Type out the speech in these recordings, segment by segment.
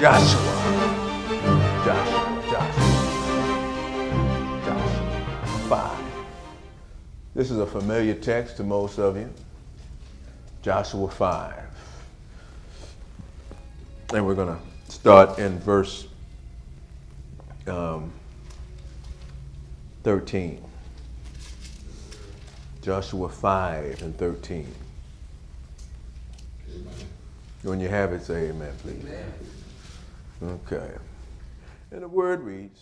Joshua 5. This is a familiar text to most of you. Joshua 5. And we're going to start in verse 13. Joshua 5 and 13. Amen. When you have it, say amen, please. Amen. Okay. And the word reads,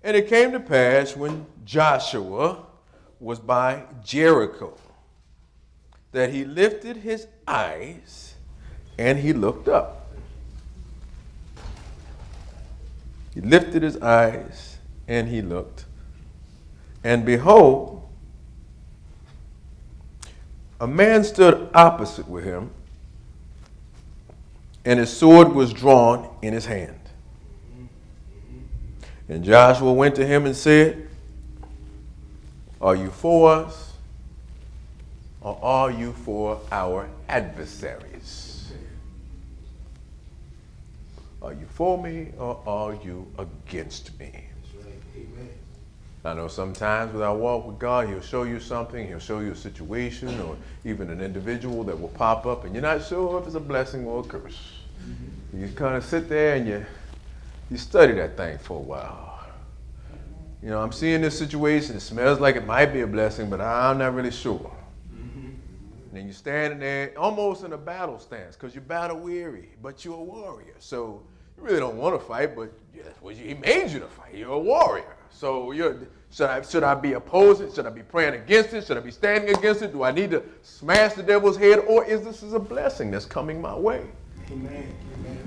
and it came to pass when Joshua was by Jericho that he lifted his eyes and he looked up. He lifted his eyes and he looked. And behold, a man stood opposite with him, and his sword was drawn in his hand. And Joshua went to him and said, are you for us, or are you for our adversaries? Are you for me, or are you against me? I know sometimes with our walk with God, he'll show you something, he'll show you a situation or even an individual that will pop up and you're not sure if it's a blessing or a curse. Mm-hmm. You kind of sit there and you study that thing for a while. You know, I'm seeing this situation, it smells like it might be a blessing, but I'm not really sure. Mm-hmm. And then you're standing there almost in a battle stance because you're battle weary, but you're a warrior. So you really don't want to fight, but he made you to fight. You're a warrior. So should I be opposing? Should I be praying against it? Should I be standing against it? Do I need to smash the devil's head? Or is this a blessing that's coming my way? Amen. Amen.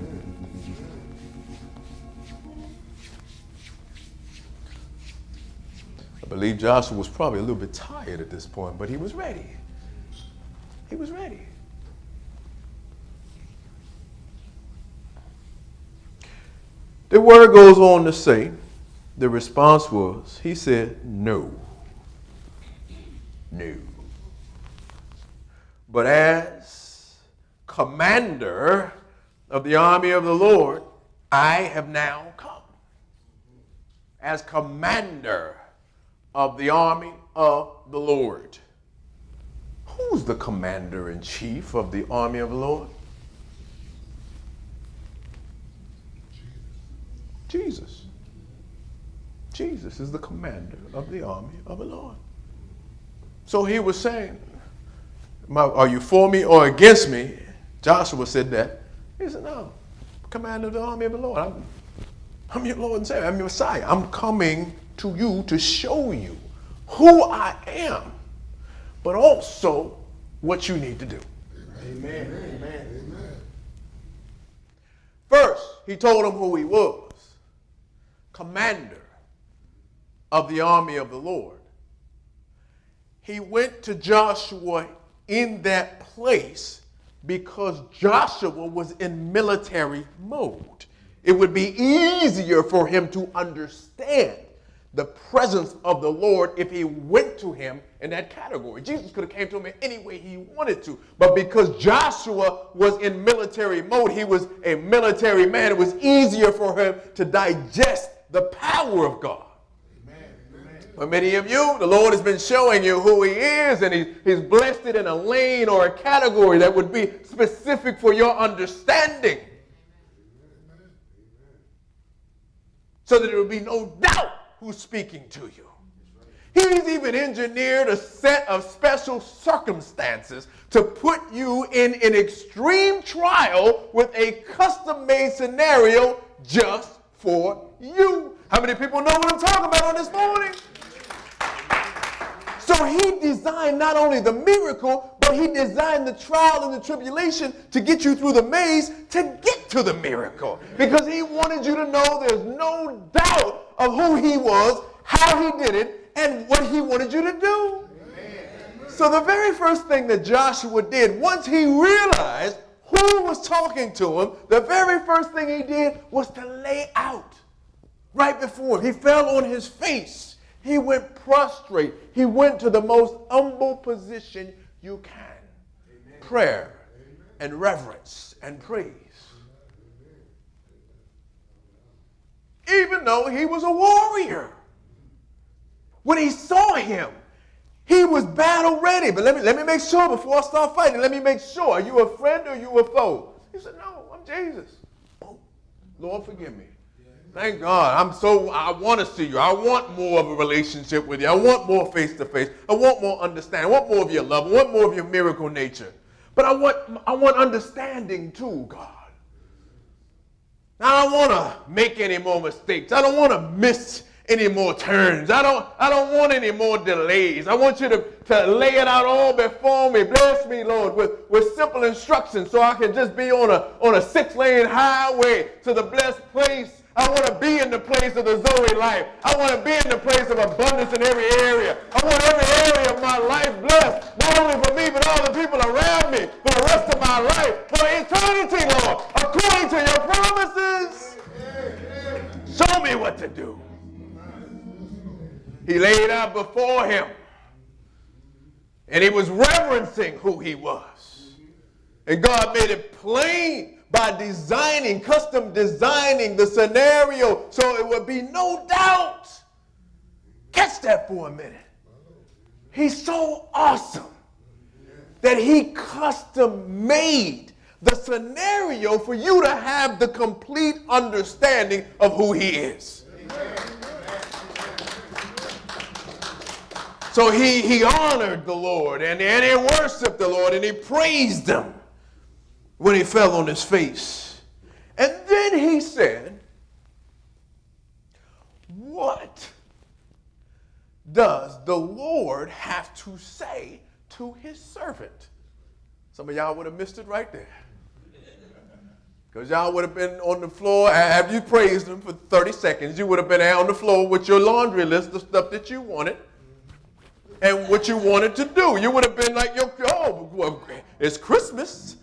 I believe Joshua was probably a little bit tired at this point, but he was ready. He was ready. The word goes on to say, the response was, he said, no. No. But as commander of the army of the Lord, I have now come. As commander of the army of the Lord. Who's the commander in chief of the army of the Lord? Jesus. Jesus is the commander of the army of the Lord. So he was saying, are you for me or against me? Joshua said that. He said, no, commander of the army of the Lord. I'm your Lord and Savior. I'm your Messiah. I'm coming to you to show you who I am, but also what you need to do. Amen. Amen. First, he told him who he was. Commander of the army of the Lord. He went to Joshua in that place because Joshua was in military mode. It would be easier for him to understand the presence of the Lord if he went to him in that category. Jesus could have came to him in any way he wanted to, but because Joshua was in military mode, he was a military man, it was easier for him to digest the power of God. For many of you, the Lord has been showing you who he is, and he's blessed it in a lane or a category that would be specific for your understanding. So that there will be no doubt who's speaking to you. He's even engineered a set of special circumstances to put you in an extreme trial with a custom-made scenario just for you. How many people know what I'm talking about on this morning? So he designed not only the miracle, but he designed the trial and the tribulation to get you through the maze to get to the miracle. Because he wanted you to know there's no doubt of who he was, how he did it, and what he wanted you to do. Amen. So the very first thing that Joshua did, once he realized who was talking to him, the very first thing he did was to lay out right before him. He fell on his face. He went prostrate. He went to the most humble position you can. Amen. Prayer and reverence and praise. to know he was a warrior. When he saw him, he was battle ready. But let me make sure before I start fighting. Let me make sure. Are you a friend or are you a foe? He said, no, I'm Jesus. Oh, Lord, forgive me. Thank God. I want to see you. I want more of a relationship with you. I want more face to face. I want more understanding. I want more of your love. I want more of your miracle nature. But I want understanding too, God. I don't want to make any more mistakes. I don't want to miss any more turns. I don't want any more delays. I want you to lay it out all before me. Bless me, Lord, with simple instructions so I can just be on a 6-lane highway to the blessed place. I want to be in the place of the Zoe life. I want to be in the place of abundance in every area. I want every area of my life blessed, not only for me, but all the people around me for the rest of my life, for eternity, Lord, according to your promises. Show me what to do. He laid out before him, and he was reverencing who he was. And God made it plain by custom designing the scenario so it would be no doubt. Catch that for a minute. He's so awesome that he custom made the scenario for you to have the complete understanding of who he is. So he honored the Lord and he worshiped the Lord and he praised him when he fell on his face. And then he said, what does the Lord have to say to his servant? Some of y'all would have missed it right there. Because y'all would have been on the floor, after you praised him for 30 seconds, you would have been on the floor with your laundry list of stuff that you wanted and what you wanted to do. You would have been like, well, it's Christmas.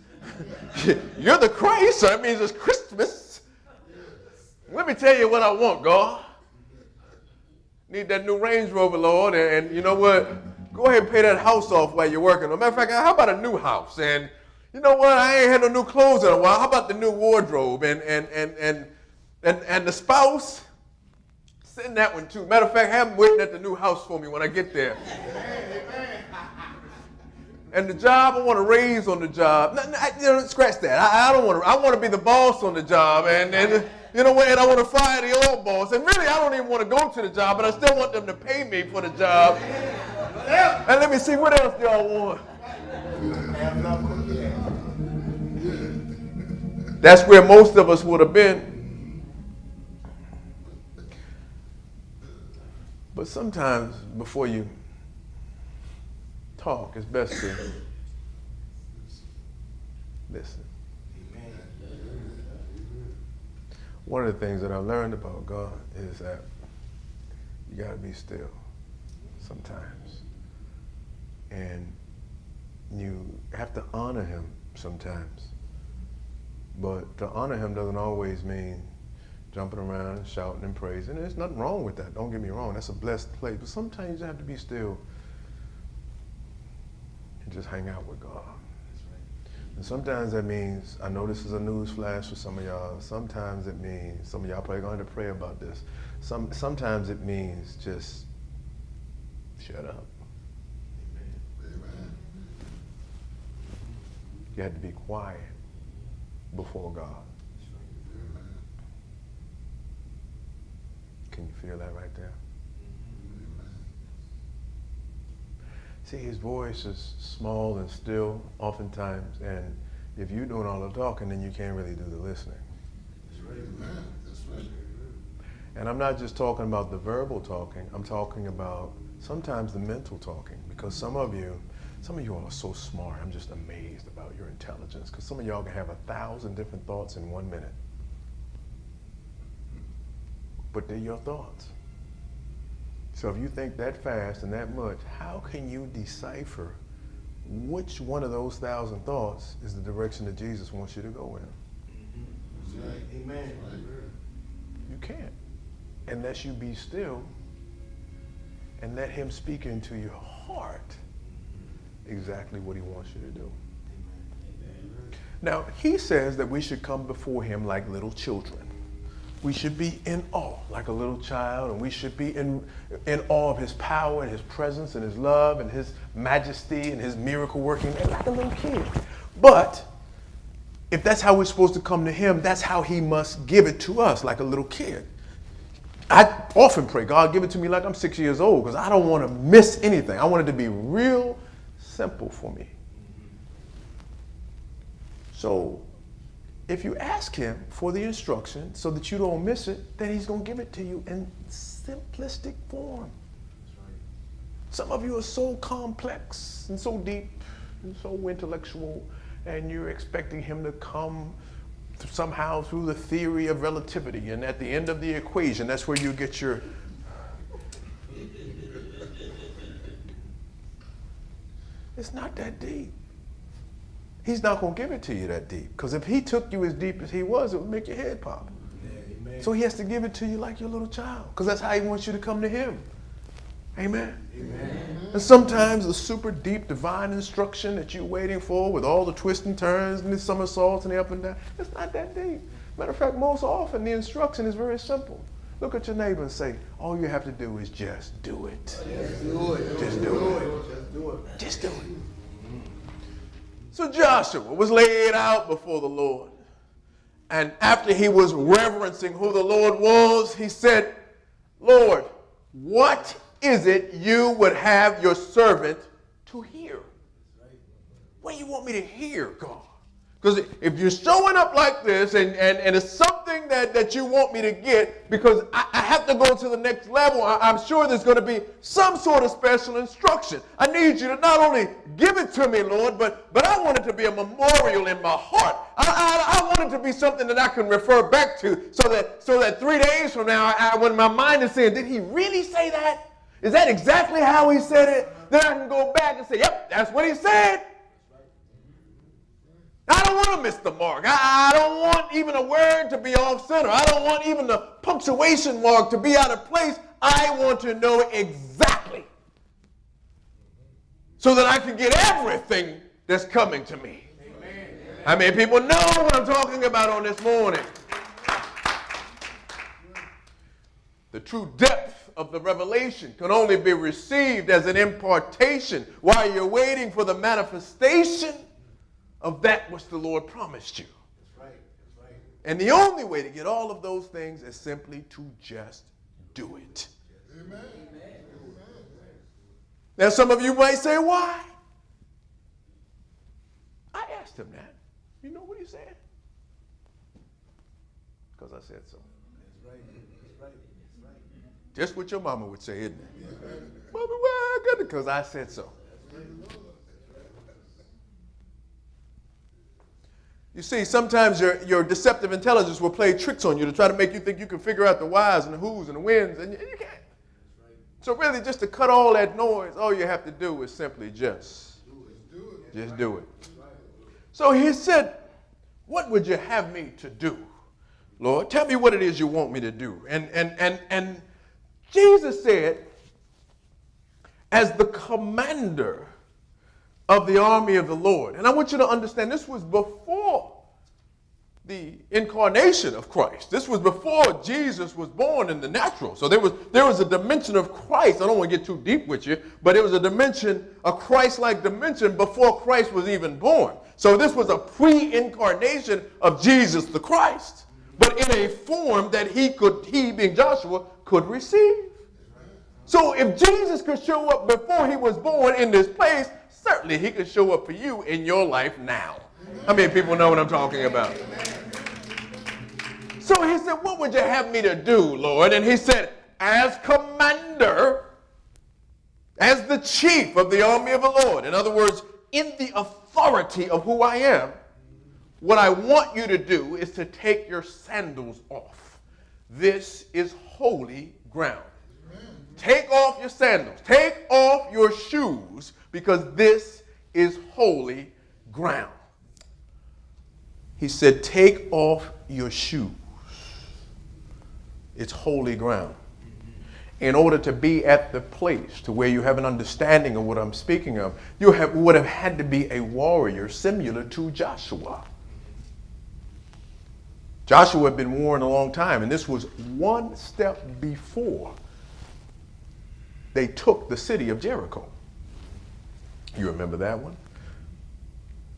You're the Christ, so that means it's Christmas. Let me tell you what I want, God. Need that new Range Rover, Lord, and you know what? Go ahead and pay that house off while you're working. As a matter of fact, how about a new house? And you know what? I ain't had no new clothes in a while. How about the new wardrobe? And the spouse? Send that one too. Matter of fact, have them waiting at the new house for me when I get there. And the job, I want to raise on the job. Scratch that. I don't want to. I want to be the boss on the job, and you know what? And I want to fire the old boss. And really, I don't even want to go to the job, but I still want them to pay me for the job. And let me see, what else y'all want? That's where most of us would have been. But sometimes before you talk, it's best to listen. One of the things that I learned about God is that you got to be still sometimes. And you have to honor him sometimes. But to honor him doesn't always mean jumping around, shouting and praising. And there's nothing wrong with that. Don't get me wrong. That's a blessed place. But sometimes you just have to be still and just hang out with God. And sometimes that means, I know this is a news flash for some of y'all. Sometimes it means, some of y'all probably going to pray about this. Sometimes it means just shut up. Amen. You had to be quiet before God. Can you feel that right there? See, his voice is small and still oftentimes, and if you're doing all the talking, then you can't really do the listening. That's right. That's right. And I'm not just talking about the verbal talking, I'm talking about sometimes the mental talking, because some of you all are so smart. I'm just amazed about your intelligence, because some of y'all can have 1,000 different thoughts in 1 minute. But they're your thoughts. So if you think that fast and that much, how can you decipher which one of those 1,000 thoughts is the direction that Jesus wants you to go in? Right. Amen. You can't, unless you be still and let him speak into your heart exactly what he wants you to do. Amen. Now, he says that we should come before him like little children. we should be in awe like a little child, and we should be in awe of his power and his presence and his love and his majesty and his miracle working like a little kid. But if that's how we're supposed to come to him, that's how he must give it to us like a little kid. I often pray, God, give it to me like I'm 6 years old, because I don't want to miss anything. I want it to be real simple for me. So if you ask him for the instruction so that you don't miss it, then he's going to give it to you in simplistic form. Some of you are so complex and so deep and so intellectual, and you're expecting him to come somehow through the theory of relativity, and at the end of the equation, that's where you get your... It's not that deep. He's not going to give it to you that deep, because if he took you as deep as he was, it would make your head pop. Amen. So he has to give it to you like your little child, because that's how he wants you to come to him. Amen. Amen. And sometimes the super deep divine instruction that you're waiting for, with all the twists and turns and the somersaults and the up and down, it's not that deep. Matter of fact, most often the instruction is very simple. Look at your neighbor and say, all you have to do is just do it. Just do it. Just do it. Just do it. Just do it. So Joshua was laid out before the Lord. And after he was reverencing who the Lord was, he said, Lord, what is it you would have your servant to hear? What do you want me to hear, God? Because if you're showing up like this and it's something that you want me to get, because I have to go to the next level, I'm sure there's going to be some sort of special instruction. I need you to not only give it to me, Lord, but I want it to be a memorial in my heart. I want it to be something that I can refer back to, so that 3 days from now, when my mind is saying, did he really say that? Is that exactly how he said it? Then I can go back and say, yep, that's what he said. I don't want to miss the mark. I don't want even a word to be off center. I don't want even the punctuation mark to be out of place. I want to know exactly, so that I can get everything that's coming to me. Amen. How many people know what I'm talking about on this morning? The true depth of the revelation can only be received as an impartation while you're waiting for the manifestation of that which the Lord promised you. That's right. That's right. And the only way to get all of those things is simply to just do it. Amen. Now some of you might say, why? I asked him that. You know what he said? Because I said so. That's right. That's right. That's right. Just what your mama would say, isn't it? Yeah. Mommy, why I got it? Because I said so. You see, sometimes your deceptive intelligence will play tricks on you to try to make you think you can figure out the whys and the whos and the whens, and you can't. So really, just to cut all that noise, all you have to do is simply just do it. So he said, what would you have me to do, Lord? Tell me what it is you want me to do. And Jesus said, as the commander of the army of the Lord. And I want you to understand, this was before the incarnation of Christ. This was before Jesus was born in the natural. So there was a dimension of Christ. I don't want to get too deep with you, but it was a dimension, a Christ-like dimension before Christ was even born. So this was a pre-incarnation of Jesus the Christ, but in a form that he being Joshua, could receive. So if Jesus could show up before he was born in this place, certainly he can show up for you in your life now. How many people know what I'm talking about? So he said, what would you have me to do, Lord? And he said, as commander, as the chief of the army of the Lord, in other words, in the authority of who I am, what I want you to do is to take your sandals off. This is holy ground. Take off your sandals. Take off your shoes, because this is holy ground. He said, take off your shoes. It's holy ground. In order to be at the place to where you have an understanding of what I'm speaking of, you would have had to be a warrior similar to Joshua. Joshua had been warned a long time, and this was one step before they took the city of Jericho. You remember that one?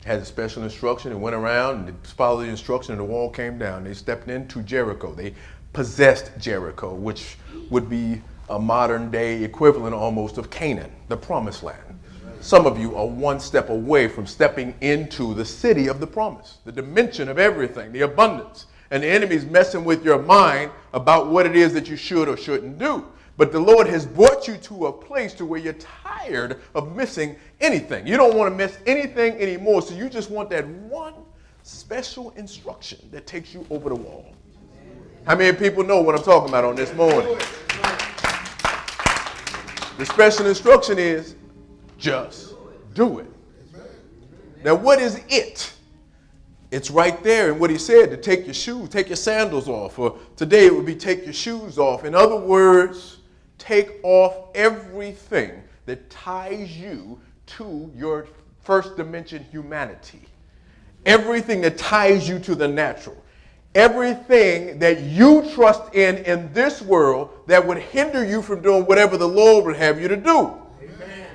Had a special instruction and went around and followed the instruction, and the wall came down. They stepped into Jericho. They possessed Jericho, which would be a modern day equivalent almost of Canaan, the promised land. Some of you are one step away from stepping into the city of the promise, the dimension of everything, the abundance. And the enemy's messing with your mind about what it is that you should or shouldn't do. But the Lord has brought you to a place to where you're tired of missing anything. You don't want to miss anything anymore, so you just want that one special instruction that takes you over the wall. How many people know what I'm talking about on this morning? The special instruction is just do it. Now, what is it? It's right there in what he said, to take your shoes, take your sandals off. Or today it would be take your shoes off. In other words, take off everything that ties you to your first dimension humanity. Everything that ties you to the natural. Everything that you trust in this world that would hinder you from doing whatever the Lord would have you to do. Amen.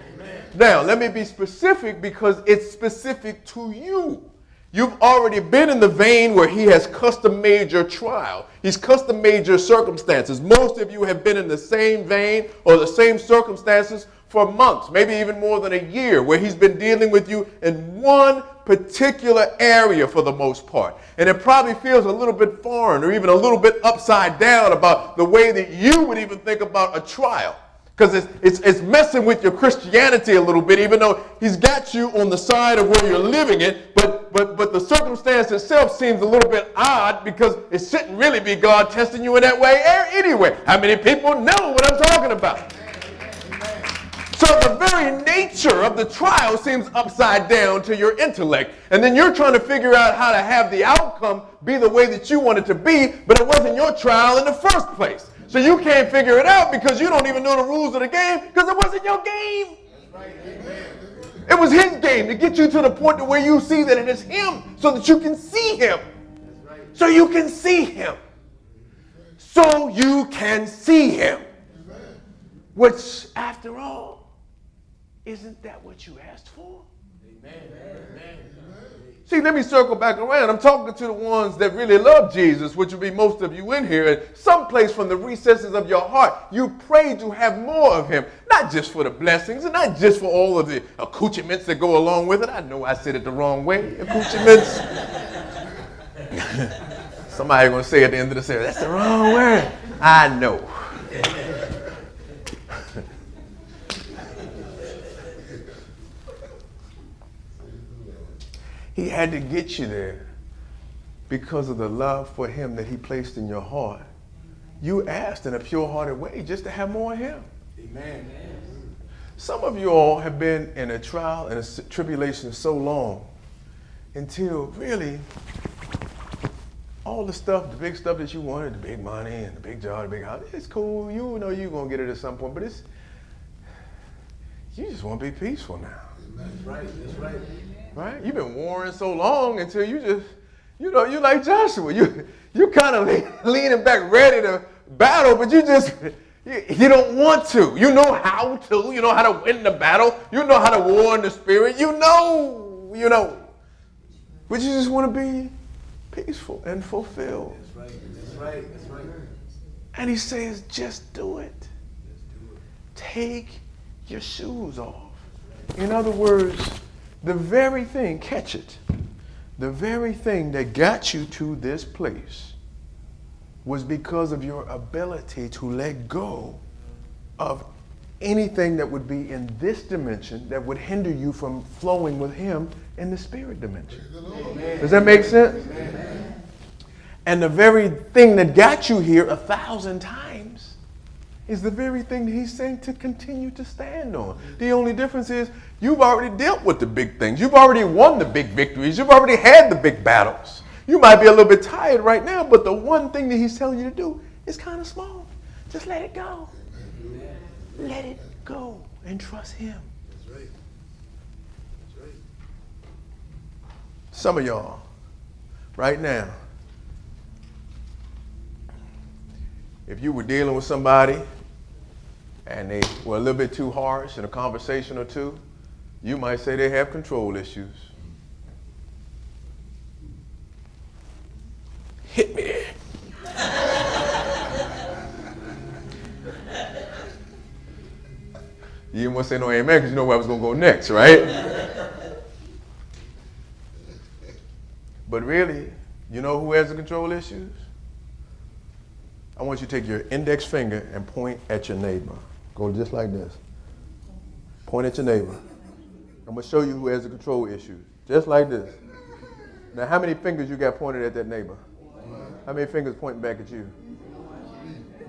Now, let me be specific because it's specific to you. You've already been in the vein where he has custom made your trial. He's custom made your circumstances. Most of you have been in the same vein or the same circumstances for months, maybe even more than a year, where he's been dealing with you in one particular area for the most part. And it probably feels a little bit foreign or even a little bit upside down about the way that you would even think about a trial. Because it's messing with your Christianity a little bit, even though he's got you on the side of where you're living it. But the circumstance itself seems a little bit odd because it shouldn't really be God testing you in that way anyway. How many people know what I'm talking about? So the very nature of the trial seems upside down to your intellect. And then you're trying to figure out how to have the outcome be the way that you want it to be, but it wasn't your trial in the first place. So you can't figure it out because you don't even know the rules of the game because it wasn't your game. It was his game to get you to the point to where you see that it is him so that you can see him. So you can see him. So you can see him. Which, after all, isn't that what you asked for? Amen. See, let me circle back around. I'm talking to the ones that really love Jesus, which would be most of you in here. And someplace from the recesses of your heart, you pray to have more of him. Not just for the blessings and not just for all of the accoutrements that go along with it. I know I said it the wrong way. Accoutrements. Somebody going to say at the end of the service, that's the wrong word. I know. He had to get you there because of the love for him that he placed in your heart. You asked in a pure-hearted way just to have more of him. Amen. Some of you all have been in a trial and a tribulation so long until really all the stuff, the big stuff that you wanted, the big money and the big job, the big house, it's cool. You know you're going to get it at some point, but you just want to be peaceful now. That's right. That's right. Right? You've been warring so long until you just, you're like Joshua. You kind of leaning back ready to battle, but you don't want to. You know how to. You know how to win the battle. You know how to war in the spirit. You know. But you just want to be peaceful and fulfilled. That's right. That's right. That's right. And he says, just do it. Take your shoes off. In other words, the very thing, catch it, the very thing that got you to this place was because of your ability to let go of anything that would be in this dimension that would hinder you from flowing with him in the spirit dimension. Amen. Does that make sense? Amen. And the very thing that got you here 1,000 times is the very thing that he's saying to continue to stand on. The only difference is you've already dealt with the big things. You've already won the big victories. You've already had the big battles. You might be a little bit tired right now, but the one thing that he's telling you to do is kind of small. Just let it go. Let it go and trust him. That's right. That's right. Some of y'all right now If you were dealing with somebody and they were a little bit too harsh in a conversation or two, you might say they have control issues. Hit me. You didn't want to say no amen because you know where I was going to go next, right? But really, you know who has the control issues? I want you to take your index finger and point at your neighbor. Go just like this. Point at your neighbor. I'm going to show you who has the control issues. Just like this. Now, how many fingers you got pointed at that neighbor? How many fingers pointing back at you?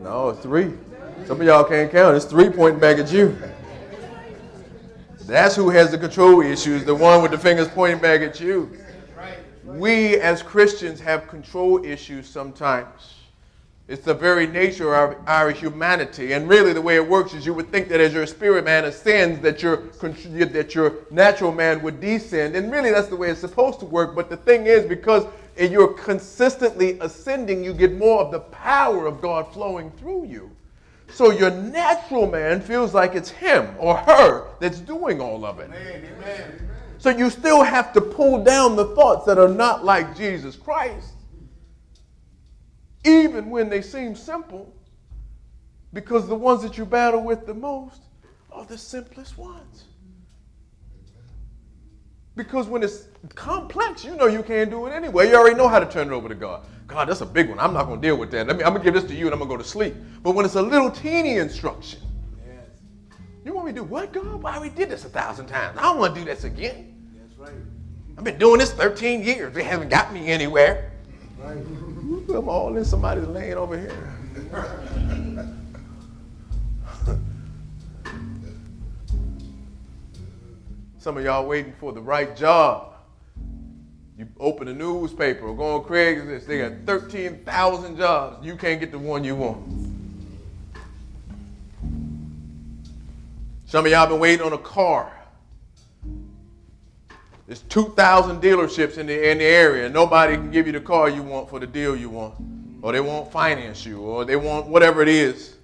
No, it's 3. Some of y'all can't count. It's 3 pointing back at you. That's who has the control issues, the one with the fingers pointing back at you. We as Christians have control issues sometimes. It's the very nature of our humanity. And really the way it works is you would think that as your spirit man ascends, that your natural man would descend. And really that's the way it's supposed to work. But the thing is, because you're consistently ascending, you get more of the power of God flowing through you. So your natural man feels like it's him or her that's doing all of it. Amen. So you still have to pull down the thoughts that are not like Jesus Christ, even when they seem simple, because the ones that you battle with the most are the simplest ones. Because when it's complex, you know you can't do it anyway. You already know how to turn it over to God. God, that's a big one. I'm not going to deal with that. I'm going to give this to you and I'm going to go to sleep. But when it's a little teeny instruction, you want me to do what, God? I already did this 1,000 times. I don't want to do this again. That's right. I've been doing this 13 years. They haven't got me anywhere. Right. I'm all in somebody's lane over here. Some of y'all waiting for the right job. You open a newspaper or go on Craigslist, they got 13,000 jobs. You can't get the one you want. Some of y'all been waiting on a car. There's 2,000 dealerships in the area, and nobody can give you the car you want for the deal you want. Or they won't finance you, or they want whatever it is.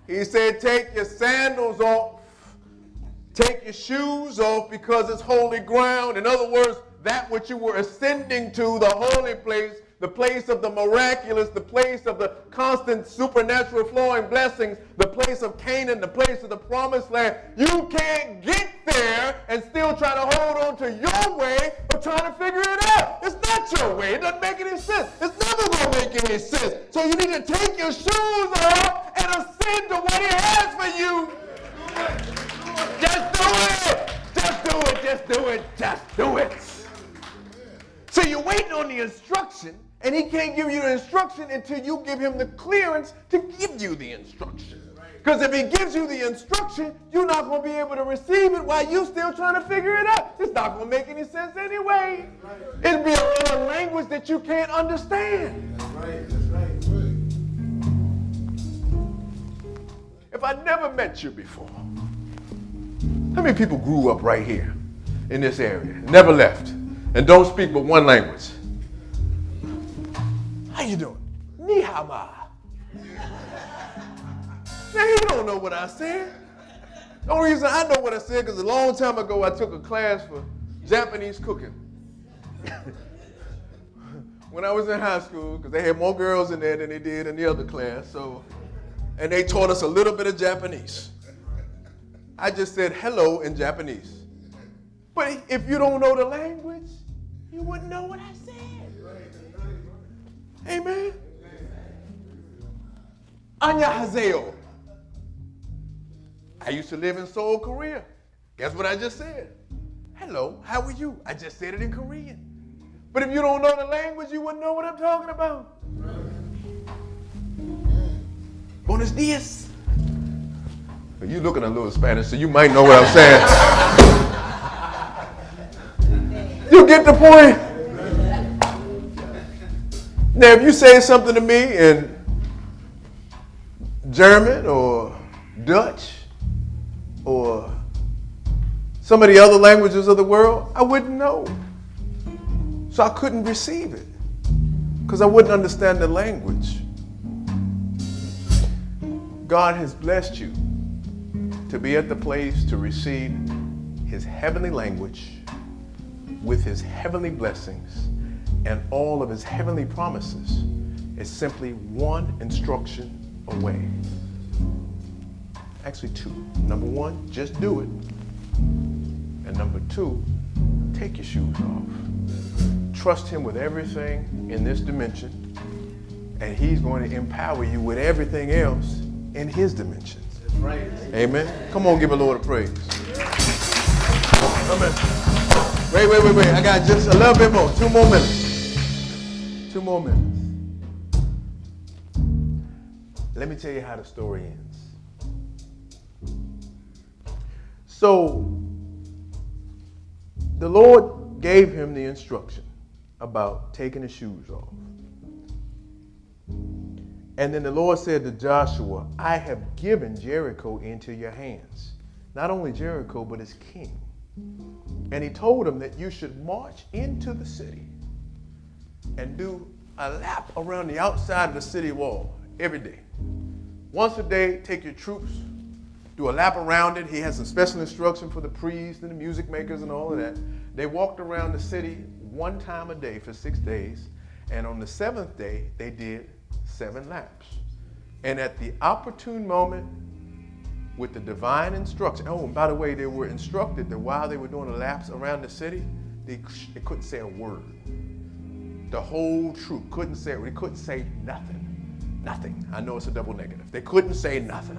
He said, take your sandals off. Take your shoes off because it's holy ground. In other words, that which you were ascending to, the holy place, the place of the miraculous, the place of the constant supernatural flowing blessings, the place of Canaan, the place of the promised land. You can't get there and still try to hold on to your way or trying to figure it out. It's not your way. It doesn't make any sense. It's never going to make any sense. So you need to take your shoes off and ascend to what he has for you. Just do it. Just do it. Just do it. Just do it. So you're waiting on the instruction, and he can't give you the instruction until you give him the clearance to give you the instruction. Because if he gives you the instruction, you're not going to be able to receive it while you're still trying to figure it out. It's not going to make any sense anyway. It'll be in a language that you can't understand. That's right. That's right. If I never met you before, how many people grew up right here in this area, never left, and don't speak but one language? How you doing? Ni hao ma. Now you don't know what I said. The only reason I know what I said because a long time ago I took a class for Japanese cooking. When I was in high school, because they had more girls in there than they did in the other class, and they taught us a little bit of Japanese. I just said hello in Japanese. But if you don't know the language, you wouldn't know what I said. Amen. Annyeonghaseyo. I used to live in Seoul, Korea. Guess what I just said? Hello, how are you? I just said it in Korean. But if you don't know the language, you wouldn't know what I'm talking about. Buenos dias. You looking a little Spanish, so you might know what I'm saying. You get the point? Now, if you say something to me in German or Dutch or some of the other languages of the world, I wouldn't know. So I couldn't receive it because I wouldn't understand the language. God has blessed you to be at the place to receive his heavenly language with his heavenly blessings and all of his heavenly promises, is simply one instruction away. Actually two. Number one, just do it. And number two, take your shoes off. Trust him with everything in this dimension, and he's going to empower you with everything else in his dimensions. Right. Amen. Come on, give the Lord a praise. Amen. Wait. I got just a little bit more. 2 more minutes. 2 more minutes. Let me tell you how the story ends. So, the Lord gave him the instruction about taking his shoes off. And then the Lord said to Joshua, I have given Jericho into your hands. Not only Jericho, but its king. And he told him that you should march into the city and do a lap around the outside of the city wall every day. Once a day, take your troops, do a lap around it. He has some special instruction for the priests and the music makers and all of that. They walked around the city 1 time a day for 6 days. And on the 7th day, they did 7 laps. And at the opportune moment, with the divine instruction, oh, and by the way, they were instructed that while they were doing the laps around the city, they couldn't say a word. The whole troop couldn't say, they couldn't say nothing. Nothing. I know it's a double negative. They couldn't say nothing.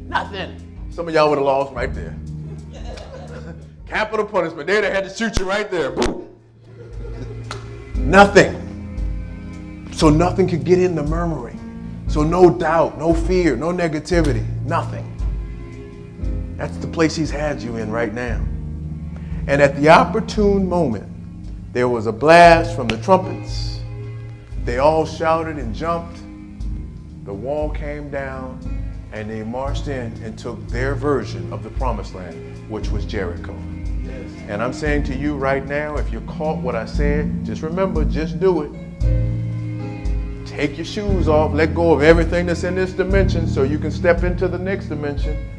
Nothing. Some of y'all would have lost right there. Capital punishment. They'd have had to shoot you right there. Boom. Nothing. So nothing could get in the murmuring. So no doubt, no fear, no negativity, nothing. That's the place he's had you in right now. And at the opportune moment, there was a blast from the trumpets. They all shouted and jumped. The wall came down, and they marched in and took their version of the promised land, which was Jericho. Yes. And I'm saying to you right now, if you caught what I said, just remember, just do it. Take your shoes off, let go of everything that's in this dimension so you can step into the next dimension.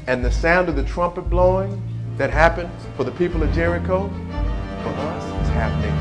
And the sound of the trumpet blowing that happened for the people of Jericho, for us, is happening